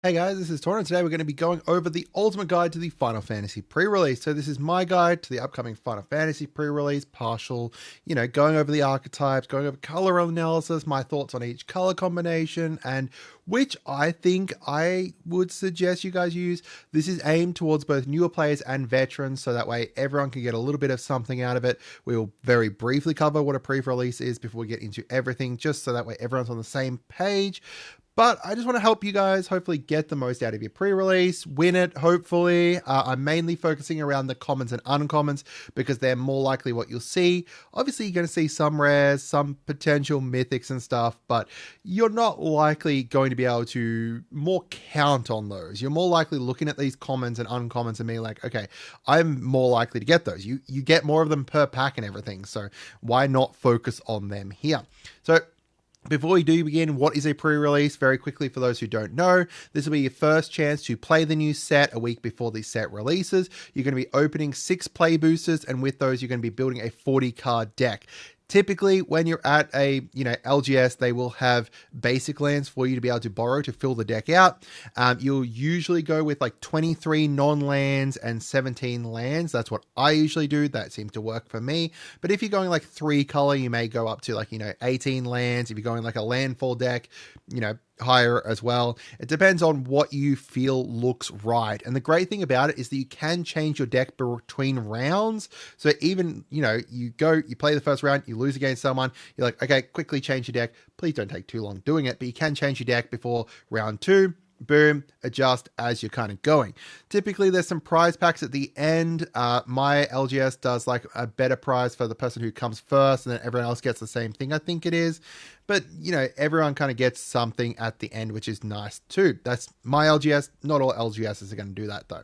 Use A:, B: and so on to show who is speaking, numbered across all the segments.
A: Hey guys, this is Tauna, and today we're going to be going over the ultimate guide to the Final Fantasy pre-release. So this is my guide to the upcoming Final Fantasy pre-release, partial, going over the archetypes, going over color analysis, my thoughts on each color combination, and which I think I would suggest you guys use. This is aimed towards both newer players and veterans, so that way everyone can get a little bit of something out of it. We will very briefly cover what a pre-release is before we get into everything, just so that way everyone's on the same page. But I just want to help you guys hopefully get the most out of your pre-release, win it, hopefully. I'm mainly focusing around the commons and uncommons because they're more likely what you'll see. Obviously, you're going to see some rares, some potential mythics and stuff, but you're not likely going to be able to more count on those. You're more likely looking at these commons and uncommons and being like, okay, I'm more likely to get those. You get more of them per pack and everything, so why not focus on them here? So before we do begin, what is a pre-release? Very quickly, for those who don't know, this will be your first chance to play the new set a week before the set releases. You're going to be opening 6 play boosters, and with those, you're going to be building a 40 card deck. Typically, when you're at a LGS, they will have basic lands for you to be able to borrow to fill the deck out. You'll usually go with like 23 non-lands and 17 lands. That's what I usually do. That seems to work for me. But if you're going like 3 color, you may go up to like 18 lands. If you're going like a landfall deck, higher as well. It depends on what you feel looks right. And the great thing about it is that you can change your deck between rounds. So even, you play the first round, you lose against someone, you're like, okay, quickly change your deck. Please don't take too long doing it, but you can change your deck before round 2. Boom, adjust as you're kind of going. Typically, there's some prize packs at the end. My LGS does like a better prize for the person who comes first, and then everyone else gets the same thing, I think it is. But, everyone kind of gets something at the end, which is nice too. That's my LGS. Not all LGSs are going to do that though.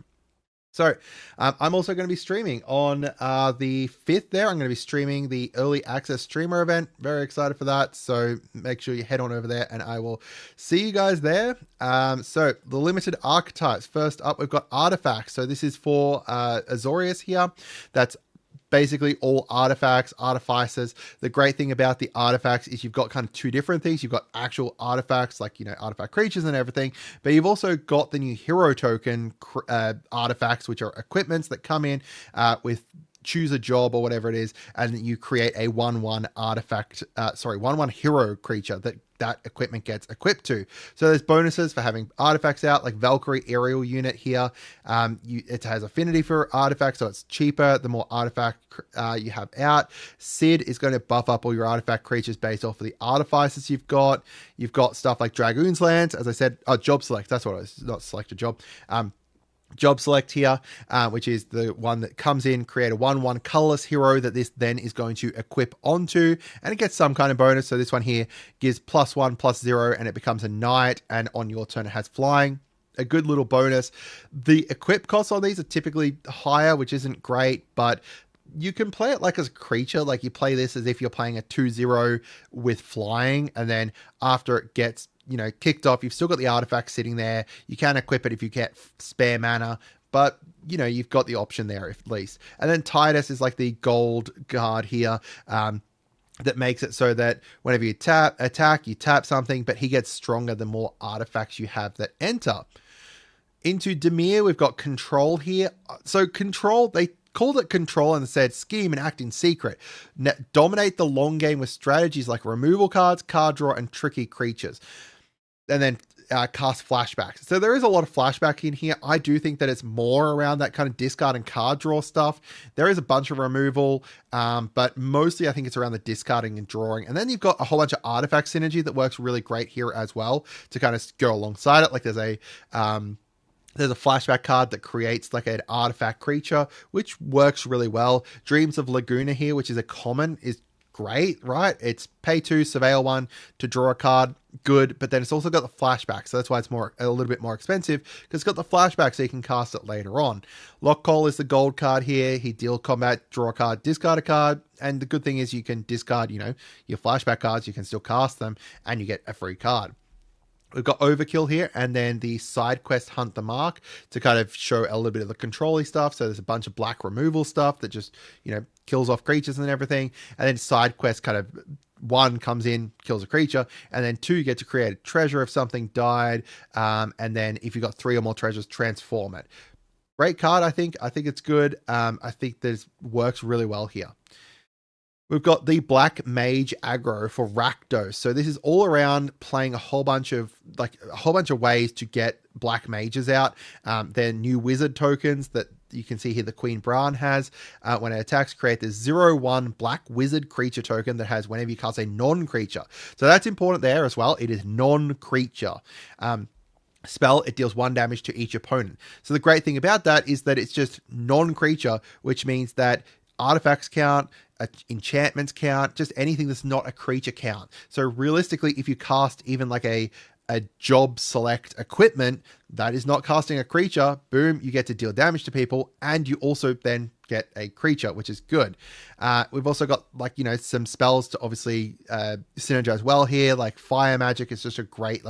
A: So I'm also going to be streaming on the 5th there. I'm going to be streaming the early access streamer event. Very excited for that. So make sure you head on over there and I will see you guys there. So the limited archetypes. First up, we've got artifacts. So this is for Azorius here. That's basically all artifacts, artificers. The great thing about the artifacts is you've got kind of 2 different things. You've got actual artifacts like, artifact creatures and everything, but you've also got the new hero token artifacts, which are equipments that come in with choose a job or whatever it is, and you create a 1/1 artifact, 1/1 hero creature that equipment gets equipped to. So there's bonuses for having artifacts out, like Valkyrie aerial unit here. It has affinity for artifacts, so it's cheaper the more artifact you have out. Sid is going to buff up all your artifact creatures based off of the artificers you've got. You've got stuff like Dragoon's Lands, as I said, job select, that's what it is, not select a job. Job select here, which is the one that comes in, create a 1/1 colorless hero that this then is going to equip onto, and it gets some kind of bonus. So this one here gives +1/+0, and it becomes a knight, and on your turn it has flying. A good little bonus. The equip costs on these are typically higher, which isn't great, but you can play it like as a creature. Like you play this as if you're playing a 2/0 with flying, and then after it gets kicked off, you've still got the artifact sitting there. You can equip it if you get spare mana, but you've got the option there at least. And then Titus is like the gold card here, that makes it so that whenever you attack, you tap something, but he gets stronger the more artifacts you have that enter. Into Demir, we've got control here. So control, they called it control and said scheme and act in secret. Dominate the long game with strategies like removal cards, card draw, and tricky creatures. And then cast flashbacks. So there is a lot of flashback in here. I do think that it's more around that kind of discard and card draw stuff. There is a bunch of removal, but mostly I think it's around the discarding and drawing. And then you've got a whole bunch of artifact synergy that works really great here as well to kind of go alongside it. Like there's a flashback card that creates like an artifact creature, which works really well. Dreams of Laguna here, which is a common, is great, right? It's pay 2, surveil 1 to draw a card. Good, but then it's also got the flashback, so that's why it's a little bit more expensive, because it's got the flashback so you can cast it later on. Lockcall is the gold card here. He deal combat, draw a card, discard a card, and the good thing is you can discard, your flashback cards, you can still cast them, and you get a free card. We've got Overkill here, and then the side quest Hunt the Mark to kind of show a little bit of the control-y stuff. So there's a bunch of black removal stuff that just, kills off creatures and everything. And then side quest kind of 1 comes in, kills a creature, and then 2, you get to create a treasure if something died. And then if you've got 3 or more treasures, transform it. Great card, I think. I think it's good. I think this works really well here. We've got the Black Mage aggro for Rakdos. So this is all around playing a whole bunch of ways to get Black Mages out. They're new wizard tokens that you can see here the Queen Bran has. When it attacks, create this 0/1 Black Wizard creature token that has whenever you cast a non-creature. So that's important there as well. It is non-creature. Spell, it deals 1 damage to each opponent. So the great thing about that is that it's just non-creature, which means that artifacts count, enchantments count, just anything that's not a creature count. So realistically, if you cast even like a job select equipment that is not casting a creature, boom, you get to deal damage to people, and you also then get a creature, which is good. We've also got some spells to obviously synergize well here, like Fire Magic is just a great,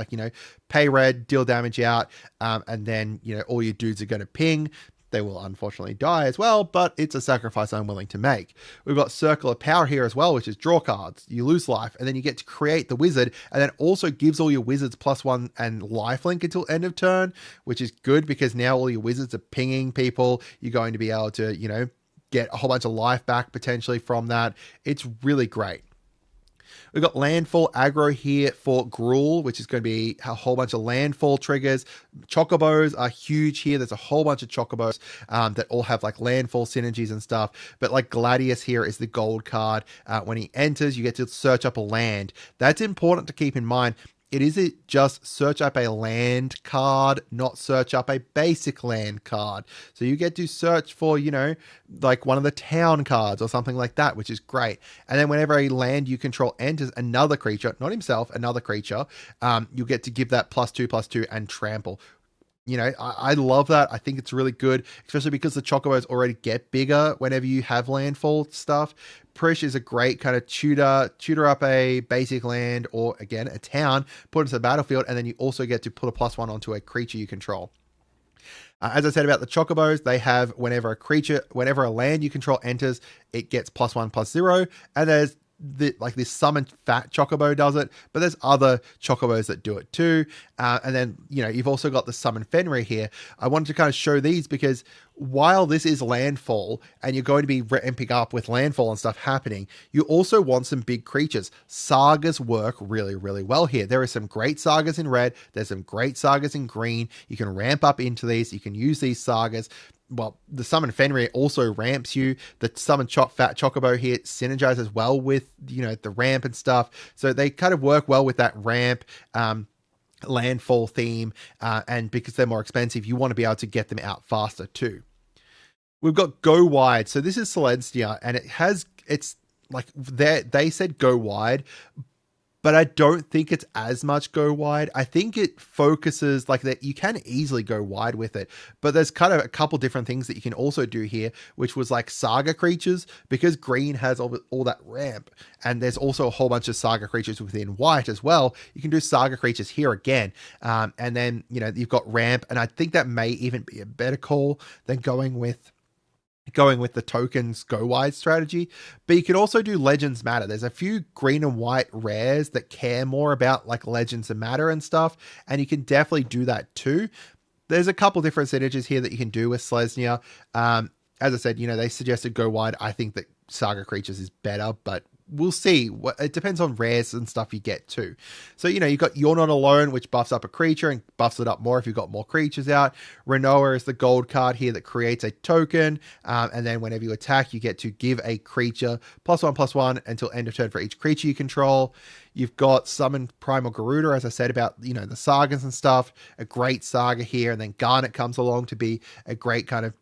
A: pay red, deal damage out, and then all your dudes are going to ping. They will unfortunately die as well, but it's a sacrifice I'm willing to make. We've got Circle of Power here as well, which is draw cards. You lose life, and then you get to create the wizard, and then also gives all your wizards +1 and lifelink until end of turn, which is good because now all your wizards are pinging people. You're going to be able to, get a whole bunch of life back potentially from that. It's really great. We've got Landfall aggro here for Gruul, which is going to be a whole bunch of landfall triggers. Chocobos are huge here. There's a whole bunch of Chocobos that all have landfall synergies and stuff. But Gladius here is the gold card. When he enters, you get to search up a land. That's important to keep in mind. It isn't just search up a land card, not search up a basic land card. So you get to search for, one of the town cards or something like that, which is great. And then whenever a land you control enters another creature, not himself, another creature, you'll get to give that +2/+2 and trample. I love that. I think it's really good, especially because the Chocobos already get bigger whenever you have landfall stuff. Prish is a great kind of tutor up a basic land or, again, a town, put it into the battlefield, and then you also get to put a +1 onto a creature you control. As I said about the Chocobos, they have whenever a land you control enters, it gets +1/+0, and there's this summon fat Chocobo does it, but there's other Chocobos that do it too. And then, you've also got the summon Fenrir here. I wanted to kind of show these because while this is landfall and you're going to be ramping up with landfall and stuff happening, you also want some big creatures. Sagas work really, really well here. There are some great sagas in red. There's some great sagas in green. You can ramp up into these. You can use these sagas. Well, the summon Fenrir also ramps you. The summon Fat Chocobo here synergizes well with, the ramp and stuff. So they kind of work well with that ramp, landfall theme. And because they're more expensive, you want to be able to get them out faster too. We've got Go Wide. So this is Silencia, and they said go wide, but I don't think it's as much go wide. I think it focuses that you can easily go wide with it, but there's kind of a couple different things that you can also do here, which was saga creatures, because green has all that ramp, and there's also a whole bunch of saga creatures within white as well. You can do saga creatures here again. And then, you've got ramp, and I think that may even be a better call than going with the tokens go wide strategy. But you can also do legends matter. There's a few green and white rares that care more about legends and matter and stuff, and you can definitely do that too. There's a couple different synergies here that you can do with Selesnya. As I said, they suggested go wide. I think that saga creatures is better, but we'll see. It depends on rares and stuff you get too. So, you've got You're Not Alone, which buffs up a creature and buffs it up more if you've got more creatures out. Renoa is the gold card here that creates a token. And then whenever you attack, you get to give a creature +1/+1 until end of turn for each creature you control. You've got Summon Primal Garuda, as I said about, the sagas and stuff. A great saga here. And then Garnet comes along to be a great kind of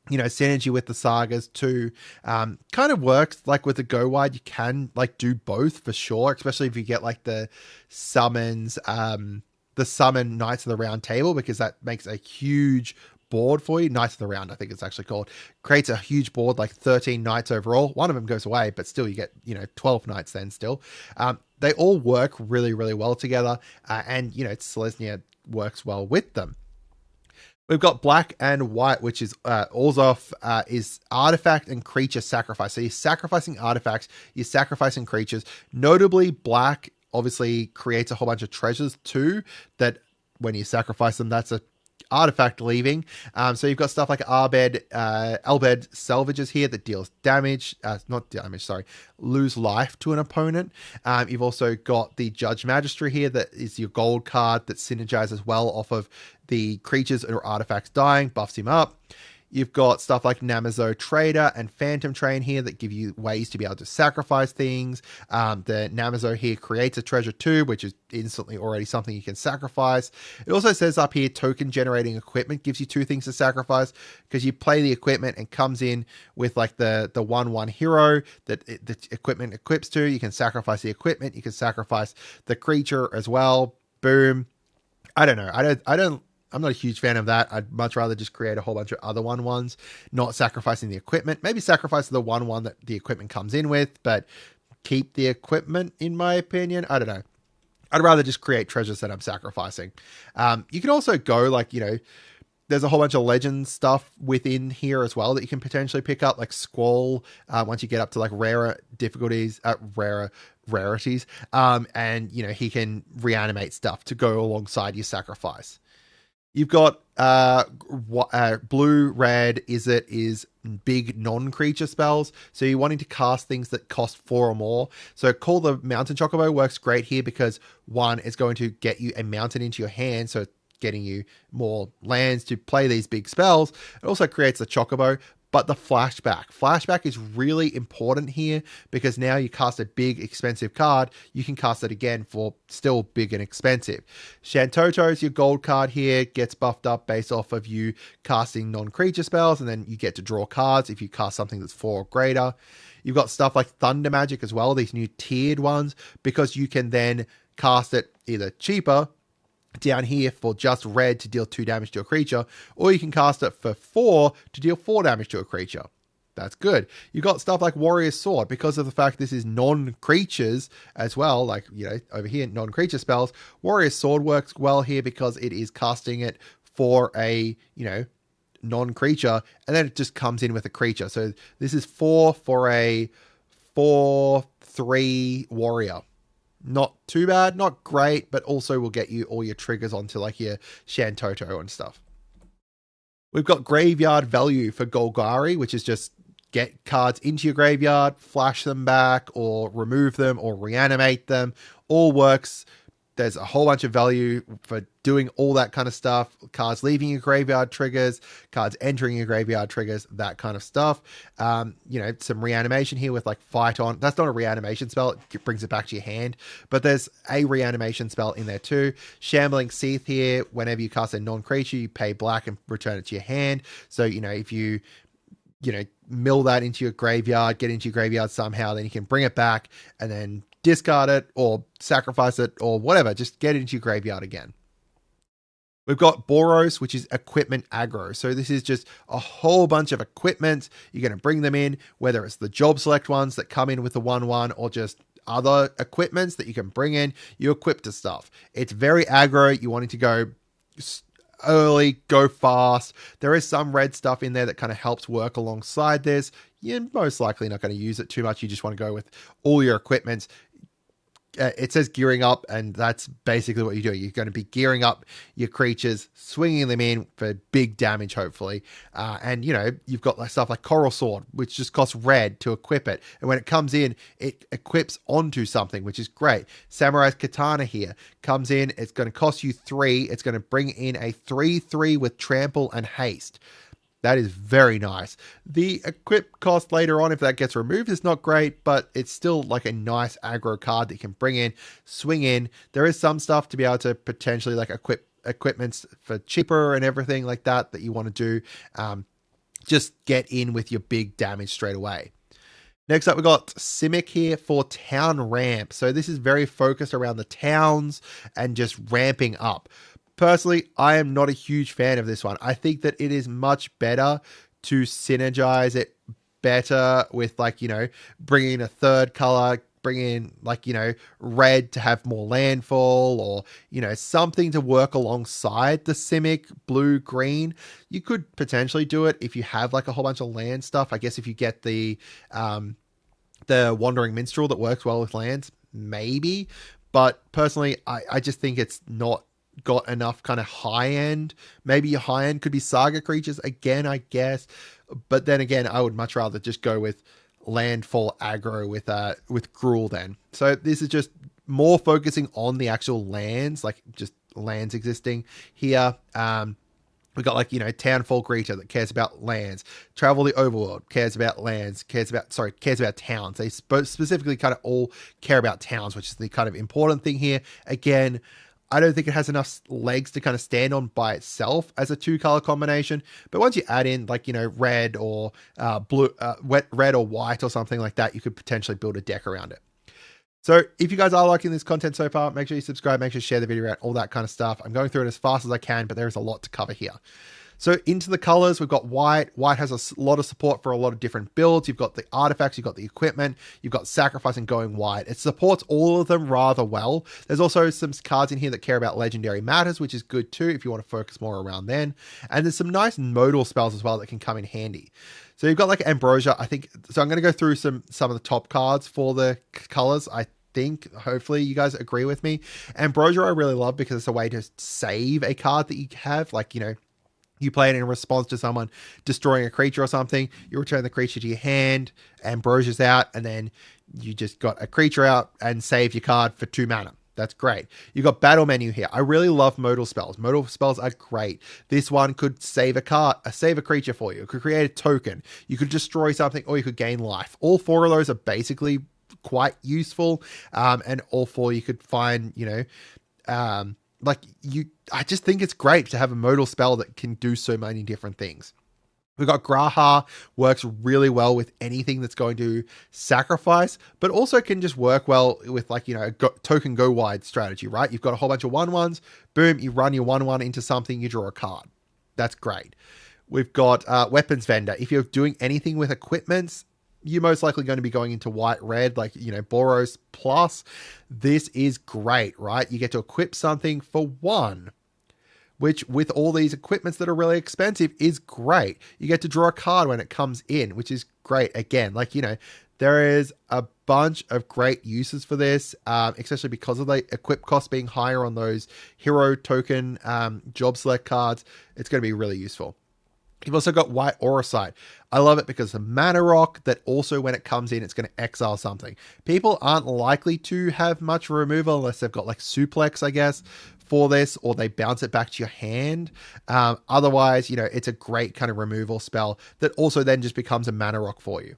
A: synergy with the sagas too. Kind of works with the go wide. You can do both for sure, especially if you get the summons, the summon Knights of the Round Table, because that makes a huge board for you. Knights of the Round, I think it's actually called. Creates a huge board, like 13 knights overall. One of them goes away, but still you get, 12 knights then still. They all work really, really well together. And, Selesnya works well with them. We've got black and white, which is Orzhov is artifact and creature sacrifice. So you're sacrificing artifacts, you're sacrificing creatures. Notably, black obviously creates a whole bunch of treasures too, that when you sacrifice them, that's a artifact leaving. So you've got stuff like Albed Salvages here that deals damage, not damage, sorry, lose life to an opponent. You've also got the Judge Magistrate here that is your gold card that synergizes well off of the creatures or artifacts dying, buffs him up. You've got stuff like Namazo Trader and Phantom Train here that give you ways to be able to sacrifice things. The Namazo here creates a treasure too, which is instantly already something you can sacrifice. It also says up here, token generating equipment gives you 2 things to sacrifice, because you play the equipment and comes in with like the 1/1 hero that the equipment equips to. You can sacrifice the equipment. You can sacrifice the creature as well. Boom. I don't know. I'm not a huge fan of that. I'd much rather just create a whole bunch of other 1/1s, not sacrificing the equipment. Maybe sacrifice the 1/1 that the equipment comes in with, but keep the equipment, in my opinion. I don't know. I'd rather just create treasures that I'm sacrificing. You can also go like, there's a whole bunch of legend stuff within here as well that you can potentially pick up, like Squall, once you get up to like rarer difficulties, rarities. And, he can reanimate stuff to go alongside your sacrifice. You've got blue, red, is big non-creature spells. So you're wanting to cast things that cost 4 or more. So Call the Mountain Chocobo works great here because 1, it's going to get you a mountain into your hand. So getting you more lands to play these big spells. It also creates a Chocobo. But the flashback is really important here because now you cast a big expensive card, you can cast it again for still big and expensive. Shantoto is your gold card here, gets buffed up based off of you casting non-creature spells, and then you get to draw cards if you cast something that's 4 or greater. You've got stuff like Thunder Magic as well, these new tiered ones, because you can then cast it either cheaper down here for just red to deal 2 damage to a creature, or you can cast it for 4 to deal 4 damage to a creature. That's good. You've got stuff like Warrior's Sword, because of the fact this is non-creatures as well, like, over here, non-creature spells. Warrior's Sword works well here because it is casting it for a, non-creature, and then it just comes in with a creature. So this is 4 for a 4/3 warrior. Not too bad, not great, but also will get you all your triggers onto like your Shantoto and stuff. We've got Graveyard Value for Golgari, which is just get cards into your graveyard, flash them back, or remove them, or reanimate them. All works. There's a whole bunch of value for doing all that kind of stuff. Cards leaving your graveyard triggers, cards entering your graveyard triggers, that kind of stuff. Some reanimation here with like Fight On. That's not a reanimation spell. It brings it back to your hand. But there's a reanimation spell in there too. Shambling Seath here. Whenever you cast a non-creature, you pay black and return it to your hand. So, if you mill that into your graveyard, get into your graveyard somehow, then you can bring it back and then discard it or sacrifice it or whatever. Just get it into your graveyard again. We've got Boros, which is equipment aggro. So this is just a whole bunch of equipment. You're going to bring them in, whether it's the job select ones that come in with the 1/1 or just other equipments that you can bring in. You equip to stuff. It's very aggro. You wanting to go early, go fast. There is some red stuff in there that kind of helps work alongside this. You're most likely not going to use it too much. You just want to go with all your equipment. It says gearing up, and that's basically what you do. You're going to be gearing up your creatures, swinging them in for big damage, hopefully. And, you've got like stuff like Coral Sword, which just costs red to equip it. And when it comes in, it equips onto something, which is great. Samurai's Katana here comes in. It's going to cost you 3. It's going to bring in a 3/3 with trample and haste. That is very nice. The equip cost later on, if that gets removed, is not great, but it's still like a nice aggro card that you can bring in, swing in. There is some stuff to be able to potentially like equip equipments for cheaper and everything like that you want to do. Just get in with your big damage straight away. Next up, we've got Simic here for Town Ramp. So this is very focused around the towns and just ramping up. Personally, I am not a huge fan of this one. I think that it is much better to synergize it better with, like, bring in a third color, bring in, like, red to have more landfall, or, something to work alongside the Simic blue green. You could potentially do it if you have like a whole bunch of land stuff. I guess if you get the Wandering Minstrel that works well with lands, maybe. But personally, I just think it's not got enough kind of high end. Maybe your high end could be Saga creatures again, I guess. But then again, I would much rather just go with landfall aggro with Gruul then. So this is just more focusing on the actual lands, like just lands existing here. We got, like, Townfall Greeter that cares about lands. Travel the Overworld cares about lands, cares about towns. They specifically kind of all care about towns, which is the kind of important thing here. Again, I don't think it has enough legs to kind of stand on by itself as a 2-color combination. But once you add in, like, red or blue, red or white or something like that, you could potentially build a deck around it. So if you guys are liking this content so far, make sure you subscribe, make sure you share the video around, all that kind of stuff. I'm going through it as fast as I can, but there's a lot to cover here. So into the colors, we've got white. White has a lot of support for a lot of different builds. You've got the artifacts, you've got the equipment, you've got sacrifice and going white. It supports all of them rather well. There's also some cards in here that care about legendary matters, which is good too if you want to focus more around then. And there's some nice modal spells as well that can come in handy. So you've got like Ambrosia, I think. So I'm going to go through some of the top cards for the colors. I think hopefully you guys agree with me. Ambrosia I really love because it's a way to save a card that you have, like, you play it in response to someone destroying a creature or something. You return the creature to your hand, Ambrosia's out, and then you just got a creature out and save your card for 2 mana. That's great. You got battle menu here. I really love modal spells. Modal spells are great. This one could save a creature for you. It could create a token. You could destroy something, or you could gain life. All 4 of those are basically quite useful, and all 4 you could find, I just think it's great to have a modal spell that can do so many different things. We've got Graha, works really well with anything that's going to sacrifice, but also can just work well with, like, a token go wide strategy, right? You've got a whole bunch of 1/1s, boom, you run your 1/1 into something, you draw a card. That's great. We've got Weapons Vendor. If you're doing anything with equipments, you're most likely going to be going into white-red, like, Boros Plus. This is great, right? You get to equip something for 1, which with all these equipments that are really expensive is great. You get to draw a card when it comes in, which is great. Again, like, there is a bunch of great uses for this, especially because of the equip cost being higher on those hero token job select cards. It's going to be really useful. You've also got White Aura Sight. I love it because the mana rock that also, when it comes in, it's going to exile something. People aren't likely to have much removal unless they've got, like, Suplex, I guess, for this, or they bounce it back to your hand. Otherwise, it's a great kind of removal spell that also then just becomes a mana rock for you.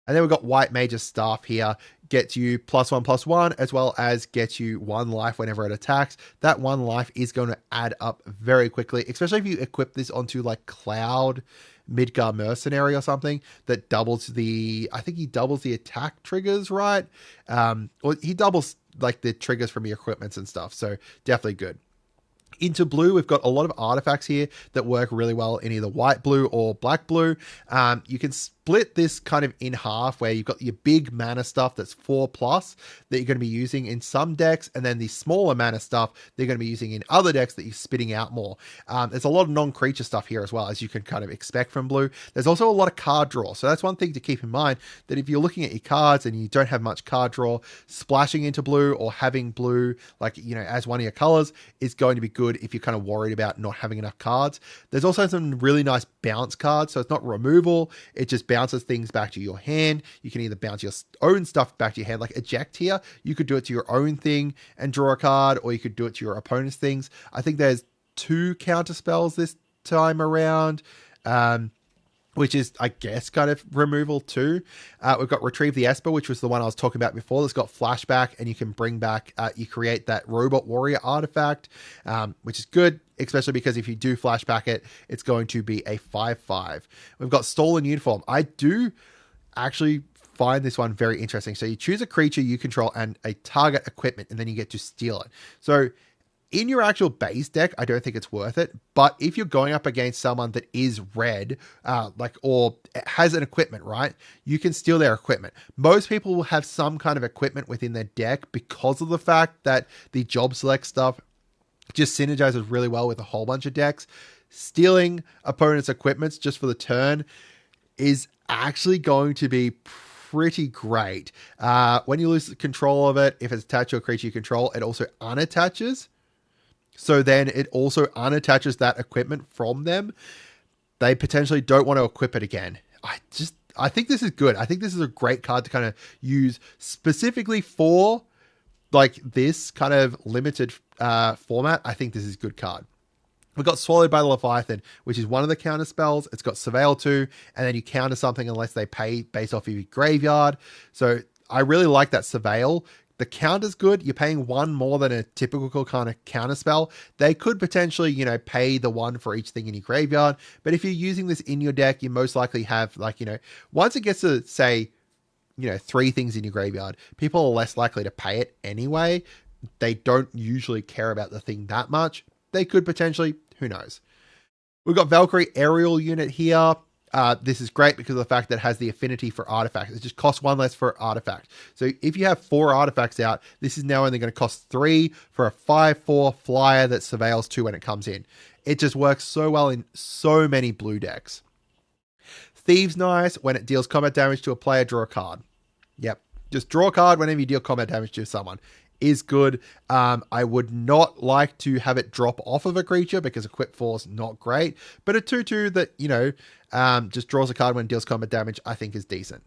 A: And then we've got White Mage's Staff here. Gets you +1/+1, as well as gets you 1 life whenever it attacks. That 1 life is going to add up very quickly, especially if you equip this onto, like, Cloud Midgar Mercenary or something that doubles I think he doubles the attack triggers, right? Or he doubles, like, the triggers from your equipments and stuff. So definitely good. Into blue, we've got a lot of artifacts here that work really well in either white blue or black blue. You can split this kind of in half, where you've got your big mana stuff that's 4+ that you're going to be using in some decks, and then the smaller mana stuff they're going to be using in other decks that you're spitting out more. There's a lot of non-creature stuff here as well, as you can kind of expect from blue. There's also a lot of card draw, so that's one thing to keep in mind, that if you're looking at your cards and you don't have much card draw, splashing into blue or having blue, like, as one of your colors is going to be good if you're kind of worried about not having enough cards. There's also some really nice bounce cards, so it's not removal, it just bounces things back to your hand. You can either bounce your own stuff back to your hand, like Eject here. You could do it to your own thing and draw a card, or you could do it to your opponent's things. I think there's 2 counter spells this time around, which is, I guess, kind of removal too. We've got Retrieve the Esper, which was the one I was talking about before. That's got flashback, and you can bring back, you create that Robot Warrior artifact, which is good, especially because if you do flashback it, it's going to be a 5/5. We've got Stolen Uniform. I do actually find this one very interesting. So you choose a creature you control and a target equipment, and then you get to steal it. So In your actual base deck, I don't think it's worth it. But if you're going up against someone that is red, or has an equipment, right? You can steal their equipment. Most people will have some kind of equipment within their deck because of the fact that the job select stuff just synergizes really well with a whole bunch of decks. Stealing opponents' equipments just for the turn is actually going to be pretty great. When you lose control of it, if it's attached to a creature you control, it also unattaches. So then it also unattaches that equipment from them. They potentially don't want to equip it again. I think this is good. I think this is a great card to kind of use specifically for like this kind of limited format. I think this is a good card. We've got Swallowed by the Leviathan, which is one of the counter spells. It's got Surveil 2, and then you counter something unless they pay based off of your graveyard. So I really like that Surveil. The counter's good. You're paying one more than a typical kind of counter spell. They could potentially, pay the one for each thing in your graveyard. But if you're using this in your deck, you most likely have once it gets to say, 3 things in your graveyard, people are less likely to pay it anyway. They don't usually care about the thing that much. They could potentially, who knows? We've got Valkyrie Aerial Unit here. This is great because of the fact that it has the affinity for artifacts. It just costs 1 less for artifact. So if you have 4 artifacts out, this is now only going to cost 3 for a 5/4 flyer that surveils 2 when it comes in. It just works so well in so many blue decks. Thieves Nice, when it deals combat damage to a player, draw a card. Yep, just draw a card whenever you deal combat damage to someone. Is good. I would not like to have it drop off of a creature because Equip Force not great, but a 2/2 that just draws a card when it deals combat damage I think is decent.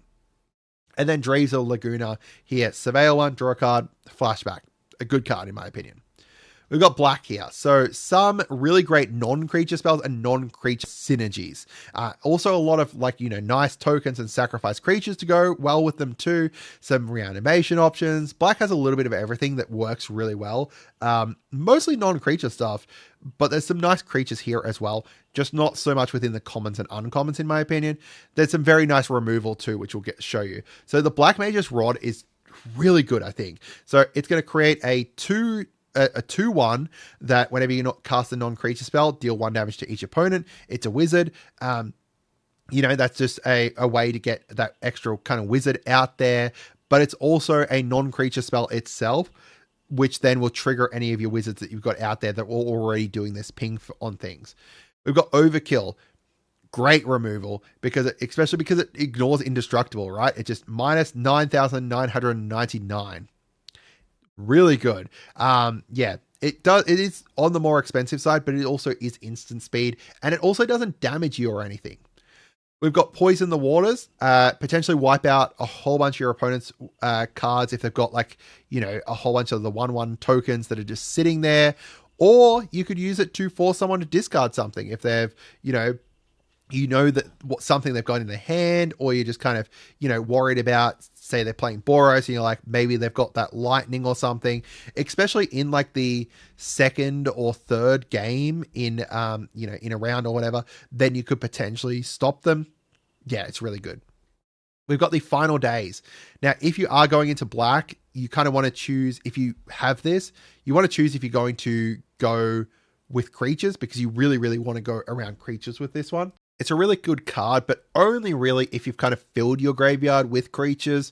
A: And then Drazel Laguna here, Surveil 1, draw a card, flashback, a good card in my opinion. We've got black here. So some really great non-creature spells and non-creature synergies. Also a lot of nice tokens and sacrifice creatures to go well with them too. Some reanimation options. Black has a little bit of everything that works really well. Mostly non-creature stuff, but there's some nice creatures here as well. Just not so much within the commons and uncommons in my opinion. There's some very nice removal too, which we'll show you. So the Black Mage's Rod is really good, I think. So it's going to create a 2/1 that whenever you cast a non-creature spell, deal 1 damage to each opponent. It's a wizard. That's just a way to get that extra kind of wizard out there. But it's also a non-creature spell itself, which then will trigger any of your wizards that you've got out there that are already doing this ping on things. We've got Overkill. Great removal, especially because it ignores indestructible, right? It just minus 9,999. Really good. It is on the more expensive side, but it also is instant speed, and it also doesn't damage you or anything. We've got Poison the Waters, potentially wipe out a whole bunch of your opponent's cards if they've got a whole bunch of the 1/1 tokens that are just sitting there, or you could use it to force someone to discard something if they've that something they've got in their hand, or you're just kind of worried about, say they're playing Boros and you're like, maybe they've got that lightning or something, especially in the second or third game in in a round or whatever, then you could potentially stop them. Yeah, it's really good. We've got the Final Days. Now, if you are going into black, you kind of want to choose, if you have this, you want to choose if you're going to go with creatures, because you really, really want to go around creatures with this one. It's a really good card, but only really if you've kind of filled your graveyard with creatures.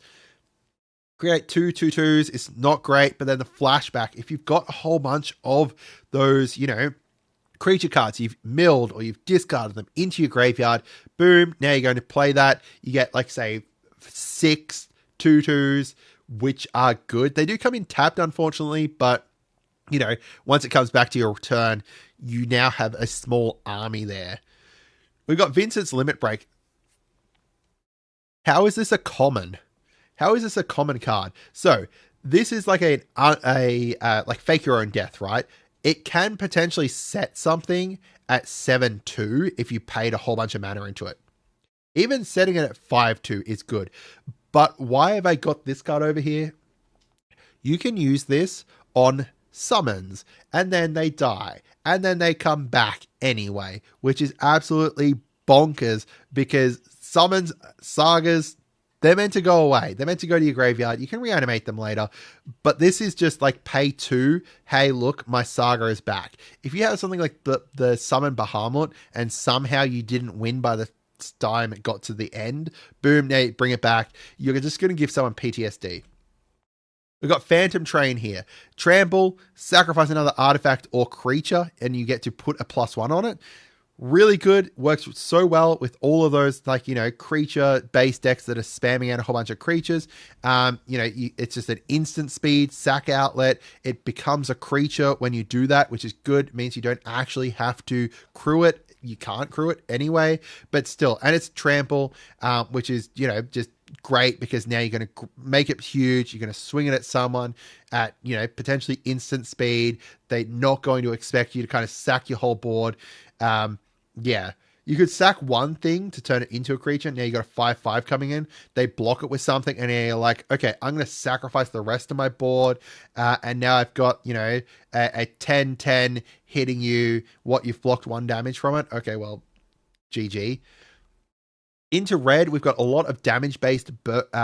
A: Create 2/2/2s. It's not great, but then the flashback, if you've got a whole bunch of those, creature cards, you've milled or you've discarded them into your graveyard, boom, now you're going to play that. You get say 6 2/2s, which are good. They do come in tapped, unfortunately, but once it comes back to your turn, you now have a small army there. We've got Vincent's Limit Break. How is this a common? How is this a common card? So this is like a Fake Your Own Death, right? It can potentially set something at 7/2 if you paid a whole bunch of mana into it. Even setting it at 5/2 is good. But why have I got this card over here? You can use this on summons, and then they die, and then they come back anyway, which is absolutely bonkers, because summons, sagas, They're meant to go away. They're meant to go to your graveyard. You can reanimate them later. But this is just like pay 2. Hey, look, my Saga is back. If you have something like the Summon Bahamut and somehow you didn't win by the time it got to the end, boom, now bring it back. You're just going to give someone PTSD. We've got Phantom Train here. Trample, sacrifice another artifact or creature, and you get to put a +1 on it. Really good. Works so well with all of those, like, creature based decks that are spamming out a whole bunch of creatures. It's just an instant speed sack outlet. It becomes a creature when you do that, which is good. It means you don't actually have to crew it. You can't crew it anyway, but still. And it's trample, which is, just great because now you're going to make it huge. You're going to swing it at someone at, potentially instant speed. They're not going to expect you to kind of sack your whole board. Yeah, you could sack one thing to turn it into a creature. Now you got a 5/5 coming in. They block it with something, and now you're like, okay, I'm going to sacrifice the rest of my board. And now I've got, a 10/10 hitting you. What, you've blocked 1 damage from it? Okay, well, GG. Into red, we've got a lot of damage-based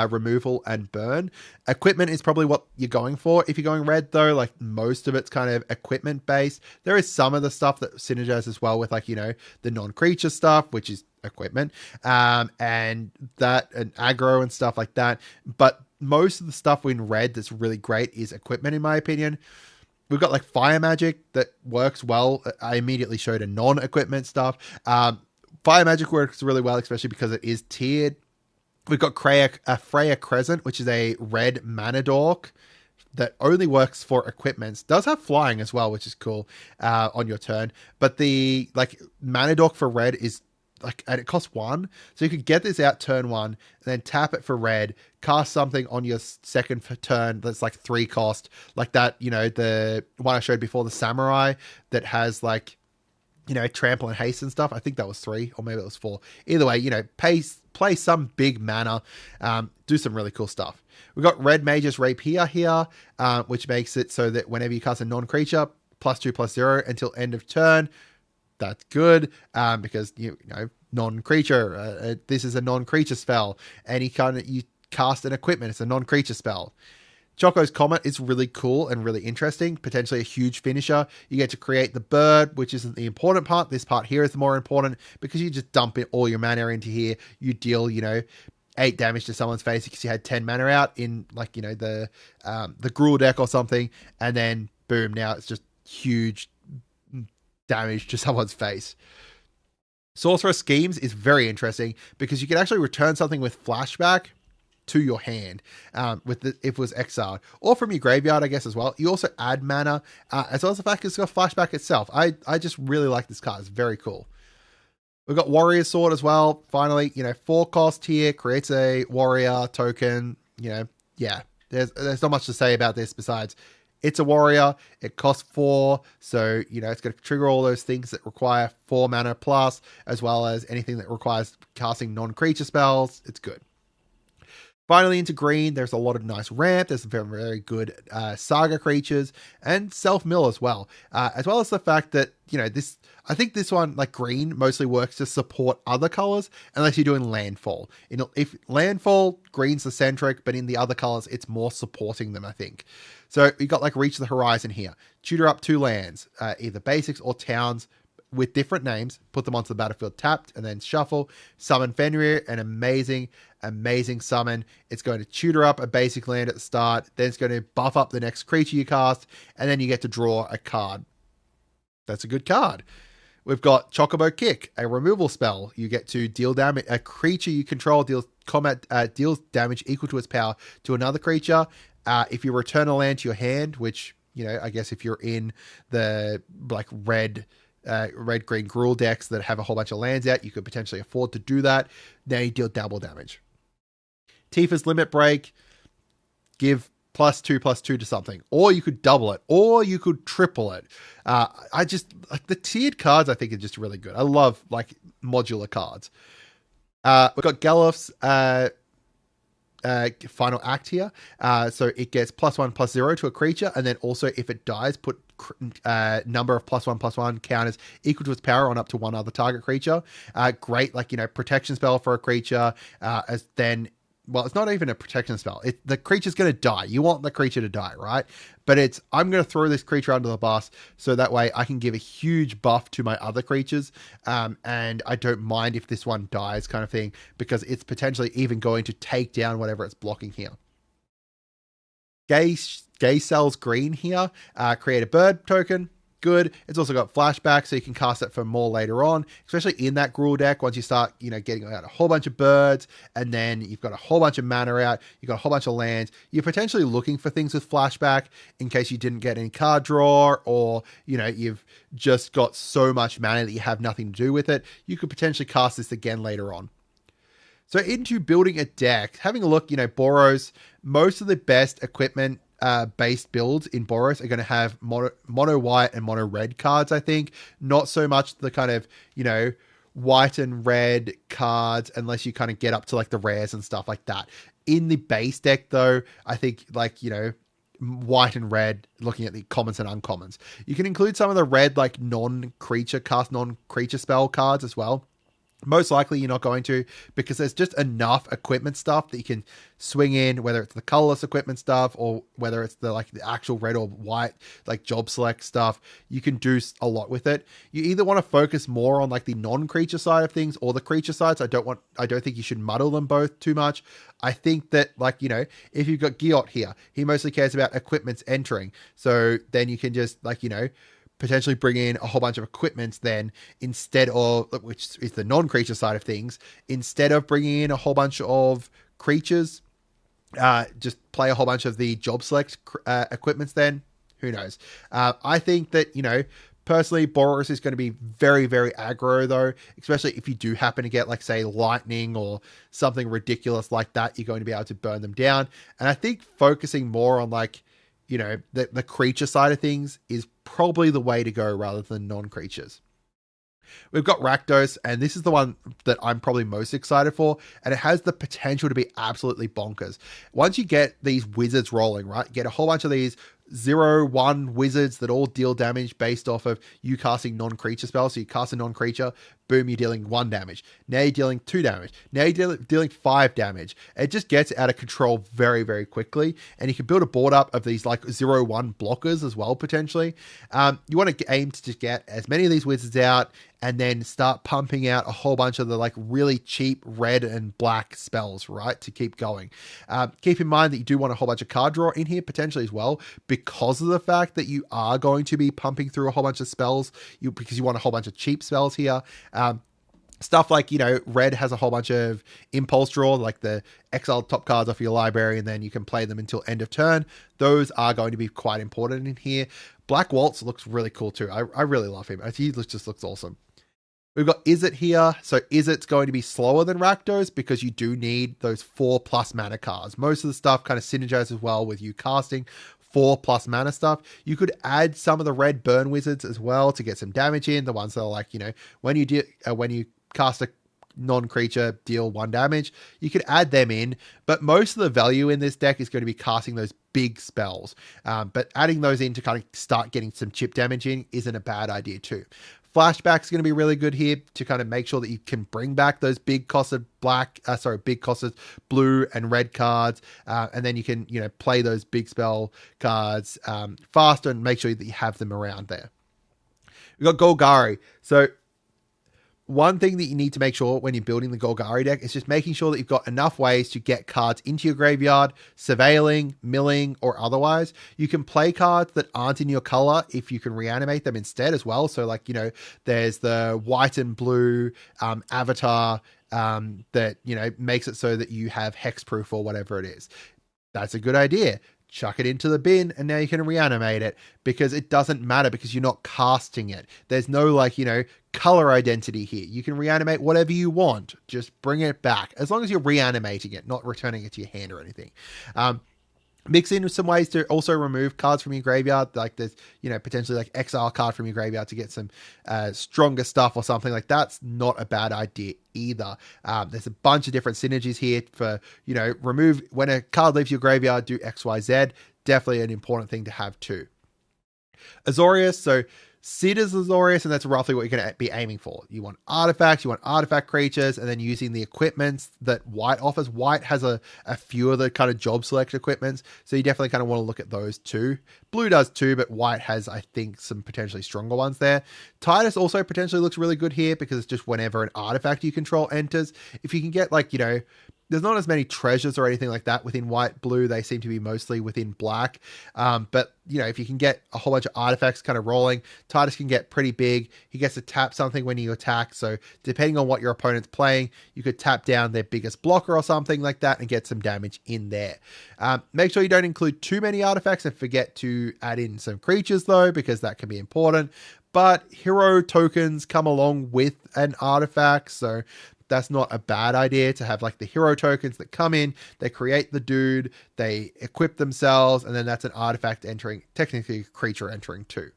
A: removal and burn. Equipment is probably what you're going for. If you're going red, though, like most of it's kind of equipment-based. There is some of the stuff that synergizes as well with, like, the non-creature stuff, which is equipment, and aggro and stuff like that. But most of the stuff in red that's really great is equipment, in my opinion. We've got, like, fire magic that works well. I immediately showed a non-equipment stuff. Fire magic works really well, especially because it is tiered. We've got Freya Crescent, which is a red mana dork that only works for equipments. Does have flying as well, which is cool on your turn. But the mana dork for red is and it costs 1. So you could get this out turn 1 and then tap it for red, cast something on your second turn that's like 3 cost. Like that, the one I showed before, the Samurai, that has trample and haste and stuff. I think that was 3, or maybe it was 4. Either way, play some big mana, do some really cool stuff. We've got Red Mage's Rapier here, which makes it so that whenever you cast a non-creature, +2/+0 until end of turn. That's good, because, non-creature, this is a non-creature spell. And you cast an equipment, it's a non-creature spell. Choco's Comet is really cool and really interesting, potentially a huge finisher. You get to create the bird, which isn't the important part. This part here is the more important because you just dump all your mana into here. You deal, 8 damage to someone's face because you had 10 mana out in the Gruul deck or something. And then boom, now it's just huge damage to someone's face. Sorcerer's Schemes is very interesting because you can actually return something with flashback to your hand if it was exiled, or from your graveyard, I guess, as well. You also add mana, as well as the fact it's got flashback itself. I just really like this card. It's very cool. We've got Warrior Sword as well. Finally, 4 cost here, creates a warrior token. Yeah, there's not much to say about this besides it's a warrior. It costs 4, so it's going to trigger all those things that require 4 mana plus, as well as anything that requires casting non-creature spells. It's good. Finally, into green, there's a lot of nice ramp. There's some very, very good saga creatures and self-mill as well as the fact that, I think this one, like green, mostly works to support other colors unless you're doing landfall. If landfall, green's the centric, but in the other colors, it's more supporting them, I think. So you got like Reach the Horizon here. Tutor up 2 lands, either basics or towns, with different names, put them onto the battlefield tapped, and then shuffle. Summon Fenrir, an amazing summon. It's going to tutor up a basic land at the start, then it's going to buff up the next creature you cast, and then you get to draw a card. That's a good card. We've got Chocobo Kick, a removal spell. You get to deal damage. A creature you control deals damage equal to its power to another creature. If you return a land to your hand, which, I guess if you're in the red green Gruul decks that have a whole bunch of lands out, you could potentially afford to do that. Now you deal double damage. Tifa's Limit Break, give +2/+2 to something, or you could double it, or you could triple it. I just the tiered cards, I think, are just really good. I love modular cards. We've got Galuf's final act here. So it gets +1/+0 to a creature, and then also if it dies, put number of +1/+1 counters equal to its power on up to 1 other target creature. Great, protection spell for a creature. As then well, it's not even a protection spell. The creature's going to die. You want the creature to die, right? But I'm going to throw this creature under the bus so that way I can give a huge buff to my other creatures. And I don't mind if this one dies kind of thing, because it's potentially even going to take down whatever it's blocking here. Gay Cells Green here. Create a bird token. Good. It's also got flashback, so you can cast it for more later on, especially in that Gruul deck. Once you start, getting out a whole bunch of birds, and then you've got a whole bunch of mana out, you've got a whole bunch of lands. You're potentially looking for things with flashback in case you didn't get any card draw, or you've just got so much mana that you have nothing to do with it. You could potentially cast this again later on. So into building a deck, having a look, Boros, most of the best equipment based builds in Boros are going to have mono white and mono red cards, I think. Not so much the kind of, white and red cards, unless you kind of get up to like the rares and stuff like that. In the base deck, though, I think white and red, looking at the commons and uncommons. You can include some of the red, like non-creature spell cards as well. Most likely you're not going to, because there's just enough equipment stuff that you can swing in, whether it's the colorless equipment stuff or whether it's the actual red or white job select stuff. You can do a lot with it. You either want to focus more on the non-creature side of things or the creature sides. I don't think you should muddle them both too much. I think that if you've got Giot here, he mostly cares about equipments entering. So then you can just potentially bring in a whole bunch of equipments then, instead of, which is the non-creature side of things, instead of bringing in a whole bunch of creatures, just play a whole bunch of the job select equipments then. Who knows? I think that, personally, Boros is going to be very, very aggro though, especially if you do happen to get say lightning or something ridiculous like that, you're going to be able to burn them down. And I think focusing more on the creature side of things is probably the way to go rather than non-creatures. We've got Rakdos, and this is the one that I'm probably most excited for, and it has the potential to be absolutely bonkers. Once you get these wizards rolling, right, get a whole bunch of these 0/1 wizards that all deal damage based off of you casting non-creature spells. So you cast a non-creature, boom, you're dealing 1 damage. Now you're dealing 2 damage. Now you're dealing 5 damage. It just gets out of control very, very quickly. And you can build a board up of these 0/1 blockers as well, potentially. You want to aim to just get as many of these wizards out and then start pumping out a whole bunch of the really cheap red and black spells, right, to keep going. Keep in mind that you do want a whole bunch of card draw in here potentially as well, because of the fact that you are going to be pumping through a whole bunch of spells, because you want a whole bunch of cheap spells here. Stuff like, red has a whole bunch of impulse draw, like the exiled top cards off your library, and then you can play them until end of turn. Those are going to be quite important in here. Black Waltz looks really cool too. I really love him. He just looks awesome. We've got Izzet here. So Izzet's going to be slower than Rakdos because you do need those 4+ mana cards. Most of the stuff kind of synergizes well with you casting 4+ mana stuff. You could add some of the red burn wizards as well to get some damage in. The ones that are when you cast a non-creature, deal 1 damage. You could add them in, but most of the value in this deck is going to be casting those big spells. But adding those in to kind of start getting some chip damage in isn't a bad idea too. Flashback is going to be really good here to kind of make sure that you can bring back those big costed blue and red cards. And then you can, play those big spell cards faster and make sure that you have them around there. We've got Golgari. So one thing that you need to make sure when you're building the Golgari deck is just making sure that you've got enough ways to get cards into your graveyard, surveilling, milling, or otherwise. You can play cards that aren't in your color if you can reanimate them instead as well. So there's the white and blue avatar that, makes it so that you have hexproof or whatever it is. That's a good idea. Chuck it into the bin and now you can reanimate it, because it doesn't matter because you're not casting it. There's no color identity here. You can reanimate whatever you want. Just bring it back as long as you're reanimating it, not returning it to your hand or anything. Mix in with some ways to also remove cards from your graveyard. There's, potentially exile card from your graveyard to get some stronger stuff or something like that's not a bad idea either. There's a bunch of different synergies here for, remove when a card leaves your graveyard, do XYZ. Definitely an important thing to have too. Azorius. So Sid is Azorius, and that's roughly what you're going to be aiming for. You want artifacts, you want artifact creatures, and then using the equipments that White offers. White has a few of the kind of job select equipments, so you definitely kind of want to look at those too. Blue does too, but White has, I think, some potentially stronger ones there. Titus also potentially looks really good here because it's just whenever an artifact you control enters. If you can get like, you know, there's not as many treasures or anything like that within white, blue. They seem to be mostly within black. But, you know, if you can get a whole bunch of artifacts kind of rolling, Titus can get pretty big. He gets to tap something when you attack. So depending on what your opponent's playing, you could tap down their biggest blocker or something like that and get some damage in there. Make sure you don't include too many artifacts and forget to add in some creatures though, because that can be important. But hero tokens come along with an artifact. So that's not a bad idea to have like the hero tokens that come in, they create the dude, they equip themselves, and then that's an artifact entering, technically a creature entering too.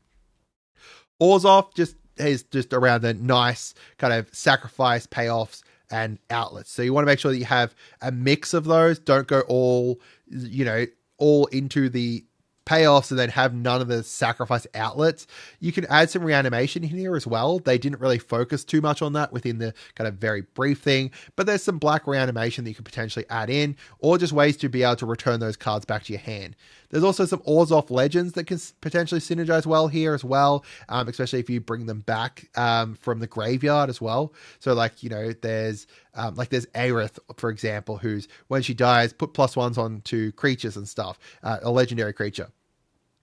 A: Orzhov is just around the nice kind of sacrifice payoffs and outlets. So you want to make sure that you have a mix of those. Don't go all, you know, all into the payoffs and then have none of the sacrifice outlets. You can add some reanimation in here as well. They didn't really focus too much on that within the kind of very brief thing, but there's some black reanimation that you could potentially add in, or just ways to be able to return those cards back to your hand. There's also some Orzhov legends that can potentially synergize well here as well, especially if you bring them back from the graveyard as well. So like, you know, there's Aerith, for example, who's, when she dies, put +1s on to creatures and stuff, a legendary creature.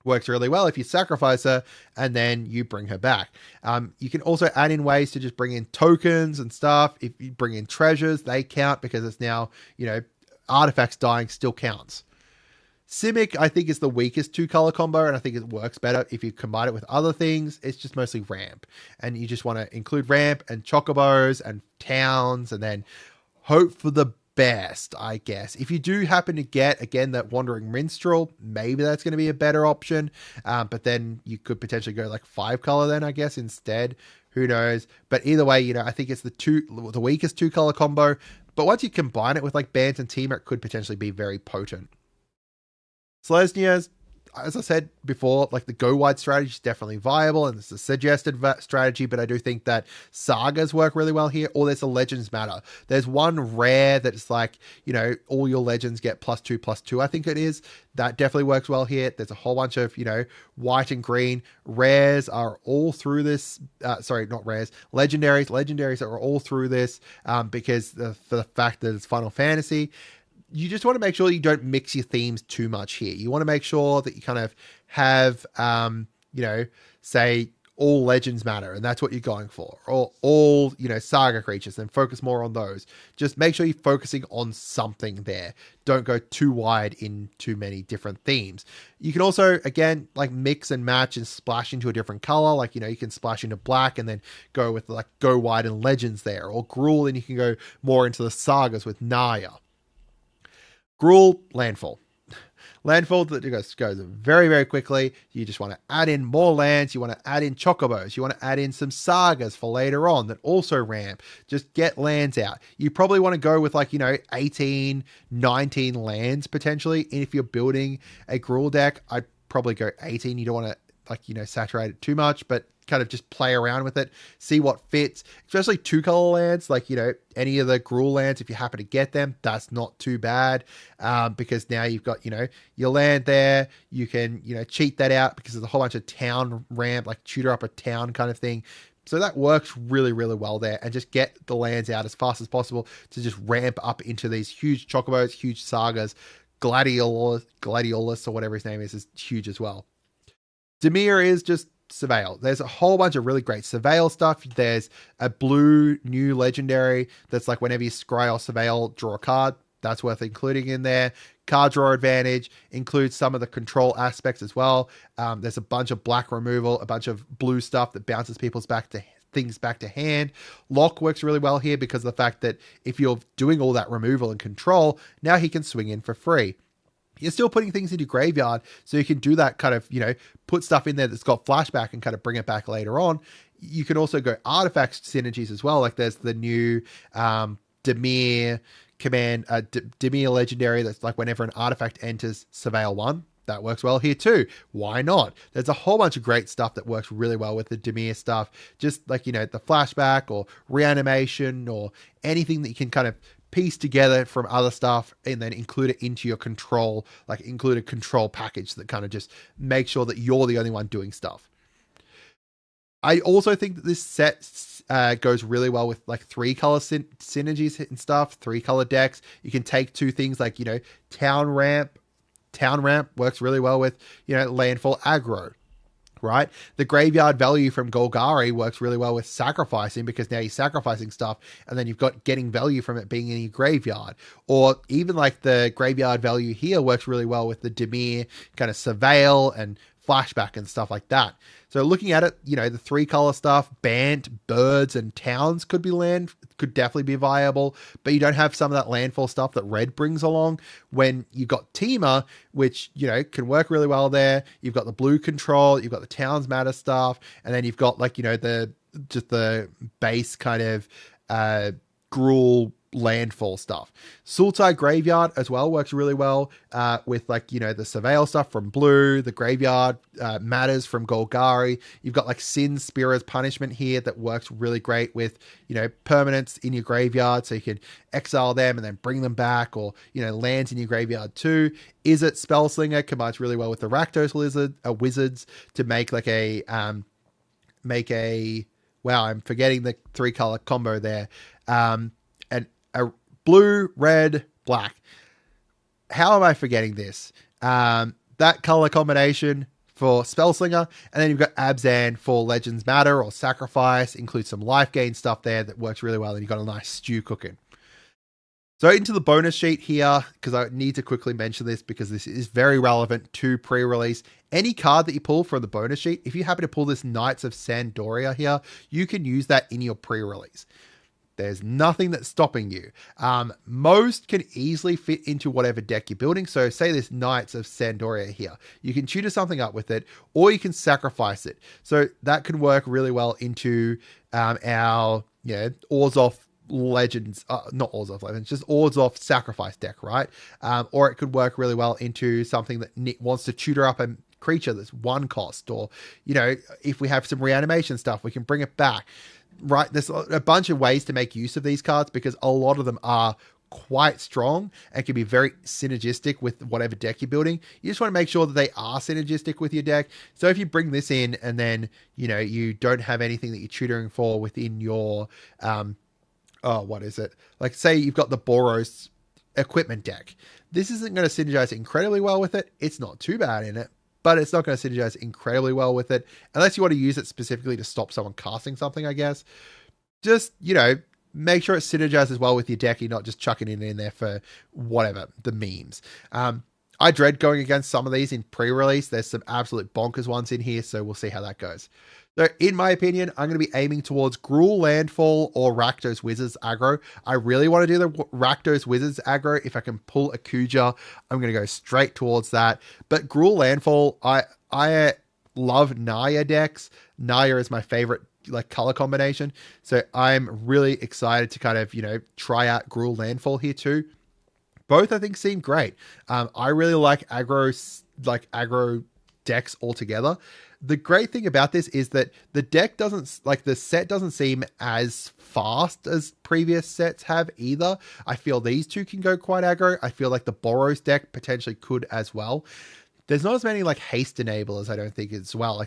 A: Works really well if you sacrifice her and then you bring her back. You can also add in ways to just bring in tokens and stuff. If you bring in treasures, they count because it's now, you know, artifacts dying still counts. Simic, I think, is the weakest 2-color combo, and I think it works better if you combine it with other things. It's just mostly ramp, and you just want to include ramp and chocobos and towns, and then hope for the best, I guess. If you do happen to get, again, that Wandering Minstrel, maybe that's going to be a better option, but then you could potentially go like 5-color then, I guess, instead. Who knows? But either way, you know, I think it's the weakest 2-color combo, but once you combine it with like Bant and Temur, it could potentially be very potent. Selesnya's, as I said before, like the go wide strategy is definitely viable and it's a suggested strategy, but I do think that sagas work really well here, or there's a legends matter. There's one rare that's like, you know, all your legends get +2/+2, I think it is. That definitely works well here. There's a whole bunch of, you know, white and green. Rares are all through this. Sorry, not rares. Legendaries. Legendaries are all through this because for the fact that it's Final Fantasy. You just want to make sure you don't mix your themes too much here. You want to make sure that you kind of have, you know, say all legends matter, and that's what you're going for, or all, you know, saga creatures, and focus more on those. Just make sure you're focusing on something there. Don't go too wide in too many different themes. You can also, again, like mix and match and splash into a different color. Like, you know, you can splash into black and then go with like go wide and legends there, or Gruul, and you can go more into the sagas with Naya. Gruul, landfall. Landfall that goes very, very quickly. You just want to add in more lands. You want to add in chocobos. You want to add in some sagas for later on that also ramp. Just get lands out. You probably want to go with like, you know, 18, 19 lands potentially. And if you're building a Gruul deck, I'd probably go 18. You don't want to like, you know, saturate it too much, but kind of just play around with it, see what fits, especially 2-color lands, like, you know, any of the Gruul lands, if you happen to get them, that's not too bad, because now you've got, you know, your land there, you can, you know, cheat that out because there's a whole bunch of town ramp, like tutor up a town kind of thing. So that works really, really well there, and just get the lands out as fast as possible to just ramp up into these huge chocobos, huge sagas. Gladiolus or whatever his name is huge as well. Dimir is just Surveil. There's a whole bunch of really great Surveil stuff. There's a blue new legendary that's like whenever you scry or Surveil, draw a card. That's worth including in there. Card draw advantage includes some of the control aspects as well. There's a bunch of black removal, a bunch of blue stuff that bounces people's things back to hand. Lock works really well here because of the fact that if you're doing all that removal and control, now he can swing in for free. You're still putting things into graveyard, so you can do that kind of, you know, put stuff in there that's got flashback and kind of bring it back later on. You can also go artifact synergies as well. Like there's the new Dimir command, Dimir legendary that's like whenever an artifact enters Surveil 1. that works well here too. Why not? There's a whole bunch of great stuff that works really well with the Dimir stuff. Just like, the flashback or reanimation or anything that you can kind of piece together from other stuff and then include it into your control, like include a control package that kind of just makes sure that you're the only one doing stuff. I also think that this set goes really well with like 3-color synergies and stuff, 3-color decks. You can take 2 things like, Town Ramp. Town Ramp works really well with, landfall aggro, right? The graveyard value from Golgari works really well with sacrificing, because now you're sacrificing stuff and then you've got getting value from it being in your graveyard. Or even like the graveyard value here works really well with the Dimir kind of surveil and flashback and stuff like that. So looking at it, the 3-color stuff, Bant, Birds, and Towns could definitely be viable, but you don't have some of that landfall stuff that Red brings along. When you've got Teema, which, can work really well there. You've got the blue control, you've got the Towns Matter stuff, and then you've got like, the base kind of Gruul landfall stuff. Sultai Graveyard as well works really well with like, the surveil stuff from blue, the graveyard matters from Golgari. You've got like Sin Spira's Punishment here that works really great with, permanents in your graveyard, so you can exile them and then bring them back, or, lands in your graveyard too. Is it Spellslinger combines really well with the Rakdos Wizards to make like wow, I'm forgetting the 3-color combo there. And a blue, red, black. How am I forgetting this? That color combination for Spellslinger, and then you've got Abzan for Legends Matter or Sacrifice, includes some life gain stuff there that works really well, and you've got a nice stew cooking. So into the bonus sheet here, because I need to quickly mention this because this is very relevant to pre-release. Any card that you pull from the bonus sheet, if you happen to pull this Knights of Sandoria here, you can use that in your pre-release. There's nothing that's stopping you. Most can easily fit into whatever deck you're building. So say this Knights of Sandoria here. You can tutor something up with it, or you can sacrifice it. So that can work really well into our Orzhov Legends, not Orzhov Legends, just Orzhov Sacrifice deck, right? Or it could work really well into something that wants to tutor up a creature that's 1 cost. Or, if we have some reanimation stuff, we can bring it back. Right, there's a bunch of ways to make use of these cards because a lot of them are quite strong and can be very synergistic with whatever deck you're building. You just want to make sure that they are synergistic with your deck. So if you bring this in and then, you don't have anything that you're tutoring for within your, what is it? Like say you've got the Boros equipment deck. This isn't going to synergize incredibly well with it. It's not too bad in it, but it's not going to synergize incredibly well with it unless you want to use it specifically to stop someone casting something, I guess. Just, make sure it synergizes well with your deck. You're not just chucking it in there for whatever, the memes. I dread going against some of these in pre-release. There's some absolute bonkers ones in here, so we'll see how that goes. So in my opinion, I'm going to be aiming towards Gruul Landfall or Rakdos Wizards aggro. I really want to do the Rakdos Wizards aggro. If I can pull a Kuja, I'm going to go straight towards that. But Gruul Landfall, I love Naya decks. Naya is my favorite color combination. So I'm really excited to kind of, try out Gruul Landfall here too. Both I think seem great. I really like aggro decks altogether. The great thing about this is that the deck the set doesn't seem as fast as previous sets have either. I feel these two can go quite aggro. I feel like the Boros deck potentially could as well. There's not as many haste enablers, I don't think, as well. I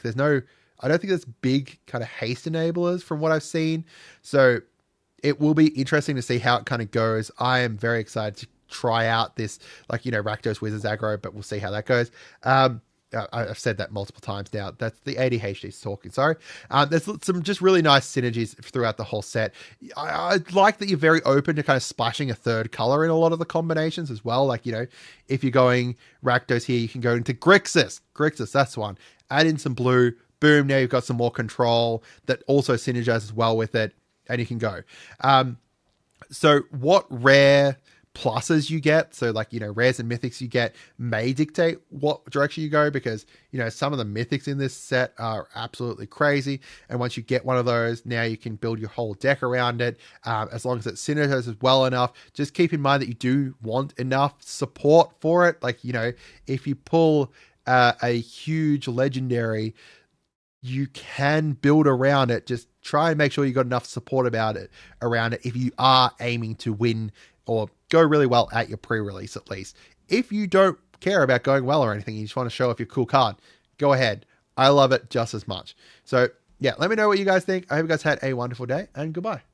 A: don't think there's big kind of haste enablers from what I've seen. So it will be interesting to see how it kind of goes. I am very excited to try out this, Rakdos Wizards aggro, but we'll see how that goes. I've said that multiple times now. That's the ADHD talking, sorry. There's some just really nice synergies throughout the whole set. I like that you're very open to kind of splashing a 3rd color in a lot of the combinations as well. If you're going Rakdos here, you can go into Grixis. Grixis, that's one. Add in some blue. Boom, now you've got some more control that also synergizes well with it, and you can go. So what rare pluses you get, so like, you know, rares and mythics you get may dictate what direction you go, because, you know, some of the mythics in this set are absolutely crazy, and once you get one of those, now you can build your whole deck around it, as long as it synergizes well enough. Just keep in mind that you do want enough support for it. Like, you know, if you pull a huge legendary, you can build around it. Just try and make sure you got enough support around it if you are aiming to win or go really well at your pre-release. At least if you don't care about going well or anything, you just want to show off your cool card, go ahead. I love it just as much. So yeah, let me know what you guys think. I hope you guys had a wonderful day, and goodbye.